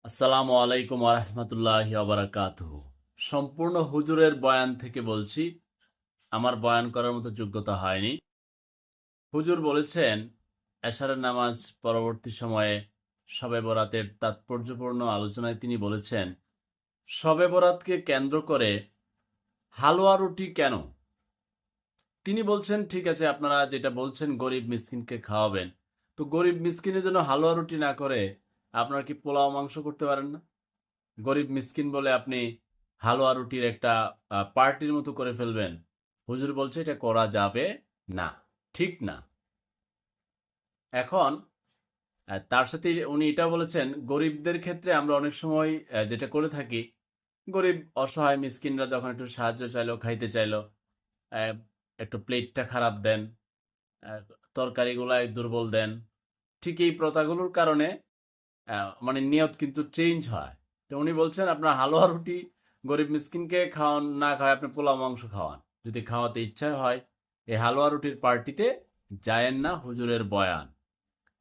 আসসালামু আলাইকুম ওরহমতুল্লাহি ওবারাকাতুহু। সম্পূর্ণ হুজুরের বয়ান থেকে বলছি, আমার বয়ান করার মতো যোগ্যতা হয়নি। হুজুর বলেছেন, এশারের নামাজ পরবর্তী সময়ে শবে বরাতের তাৎপর্যপূর্ণ আলোচনায় তিনি বলেছেন, শবে বরাতকে কেন্দ্র করে হালুয়া রুটি কেন? তিনি বলছেন, ঠিক আছে, আপনারা যেটা বলছেন গরিব মিসকিনকে খাওয়াবেন, তো গরিব মিসকিনের জন্য হালুয়া রুটি না করে আপনারা কি পোলাও মাংস করতে পারেন না? গরিব মিসকিন বলে আপনি হালুয়া রুটির একটা পার্টির মতো করে ফেলবেন। হুজুর বলছে এটা করা যাবে না, ঠিক না। এখন তার সাথে উনি এটা বলেছেন, গরিবদের ক্ষেত্রে আমরা অনেক সময় যেটা করে থাকি, গরিব অসহায় মিসকিনরা যখন একটু সাহায্য চাইলো, খাইতে চাইলো, আহ, একটু প্লেটটা খারাপ দেন, আহ, তরকারিগুলাই দুর্বল দেন। ঠিক এই প্রথাগুলোর কারণে মানে নিয়ত কিন্তু চেঞ্জ হয়। তো উনি বলছেন আপনার হালুয়া রুটি গরিব মিসকিনকে খাওয়ান, না খাওয়ায় আপনি পোলাও মাংস খাওয়ান। যদি খাওয়াতে ইচ্ছা হয়, এই হালুয়া রুটির পার্টিতে যায়েন না, হুজুরের বয়ান।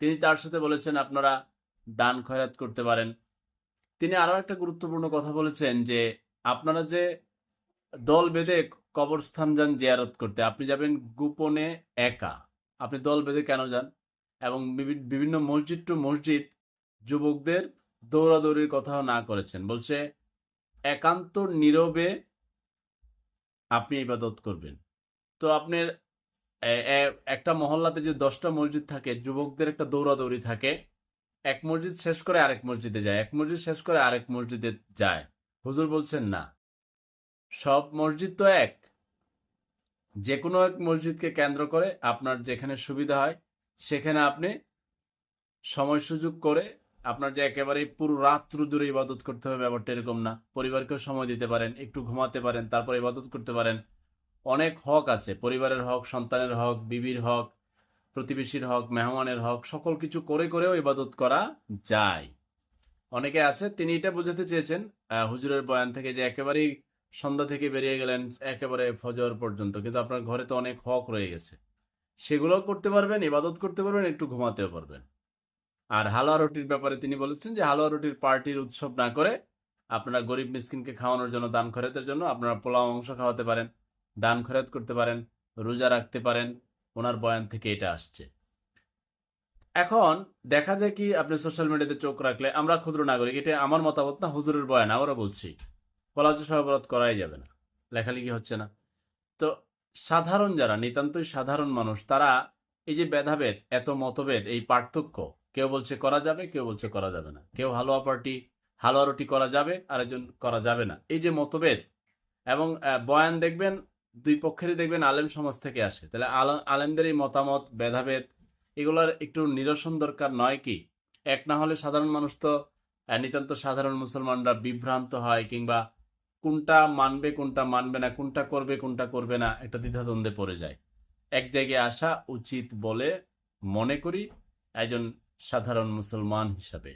তিনি তার সাথে বলেছেন আপনারা দান খয়রাত করতে পারেন। তিনি আরো একটা গুরুত্বপূর্ণ কথা বলেছেন যে আপনারা যে দল বেঁধে কবরস্থান যান জিয়ারত করতে, আপনি যাবেন গোপনে একা। আপনি দল বেঁধে কেন যান? এবং বিভিন্ন মসজিদ টু মসজিদ যুবকদের দৌড়াদৌড়ির কথাও না করেছেন। বলছে একান্ত নীরবে আপনি ইবাদত করবেন। তো আপনার একটা মহল্লাতে যে 10টা মসজিদ থাকে, যুবকদের একটা দৌড়াদৌড়ি থাকে, এক মসজিদ শেষ করে আরেক মসজিদে যায়, এক মসজিদ শেষ করে আরেক মসজিদে যায়। হুজুর বলছেন না, সব মসজিদ তো এক। যে কোনো এক মসজিদকে কেন্দ্র করে আপনার যেখানে সুবিধা হয় সেখানে আপনি সময় সুযোগ করে, আপনার যে একেবারে পুরো রাত্র জুড়ে ইবাদত করতে হবে ব্যাপারটা এরকম না। পরিবারকেও সময় দিতে পারেন, একটু ঘুমাতে পারেন, তারপর ইবাদত করতে পারেন। অনেক হক আছে, পরিবারের হক, সন্তানের হক, বিবির হক, প্রতিবেশীর হক, মেহমানের হক, সকল কিছু করে করেও ইবাদত করা যায়। অনেকে আছে, তিনি এটা বোঝাতে চেয়েছেন হুজুরের বয়ান থেকে, যে একেবারেই সন্ধ্যা থেকে বেরিয়ে গেলেন একেবারে ফজর পর্যন্ত, কিন্তু আপনার ঘরে তো অনেক হক রয়ে গেছে, সেগুলোও করতে পারবেন, ইবাদত করতে পারবেন, একটু ঘুমাতেও পারবেন। আর হালুয়া রুটির ব্যাপারে তিনি বলেছেন যে হালুয়া রুটির পার্টির উৎসব না করে আপনারা গরিব মিসকিনকে খাওয়ানোর জন্য, দান খয়রাতের জন্য আপনারা পোলাও মাংস খাওয়াতে পারেন, দান খয়রাত করতে পারেন, রোজা রাখতে পারেন। ওনার বয়ান থেকে এটা আসছে। এখন দেখা যায় কি, আপনি সোশ্যাল মিডিয়াতে চোখ রাখলে, আমরা ক্ষুদ্র নাগরিক, এটা আমার মতামত না, হুজুরের বয়ান, আবারও বলছি, কলাজ সহবরত করাই যাবে না, লেখালেখি হচ্ছে না। তো সাধারণ যারা নিতান্তই সাধারণ মানুষ, তারা এই যে ভেদাভেদ, এত মতভেদ, এই পার্থক্য, কেউ বলছে করা যাবে, কেউ বলছে করা যাবে না, কেউ হালুয়া পার্টি, হালুয়া রুটি করা যাবে, আরেকজন করা যাবে না, এই যে মতভেদ। এবং বয়ান দেখবেন দুই পক্ষেরই দেখবেন আলেম সমাজ থেকে আসে, তাহলে আলেমদের এই মতামত ভেদাভেদ, এগুলোর একটু নিরসন দরকার নয় কি? এক না হলে সাধারণ মানুষ তো, নিতান্ত সাধারণ মুসলমানরা বিভ্রান্ত হয়, কিংবা কোনটা মানবে কোনটা মানবে না, কোনটা করবে কোনটা করবে না, একটা দ্বিধাদ্বন্দ্বে পড়ে যায়। এক জায়গায় আসা উচিত বলে মনে করি একজন সাধারণ মুসলমান হিসাবে।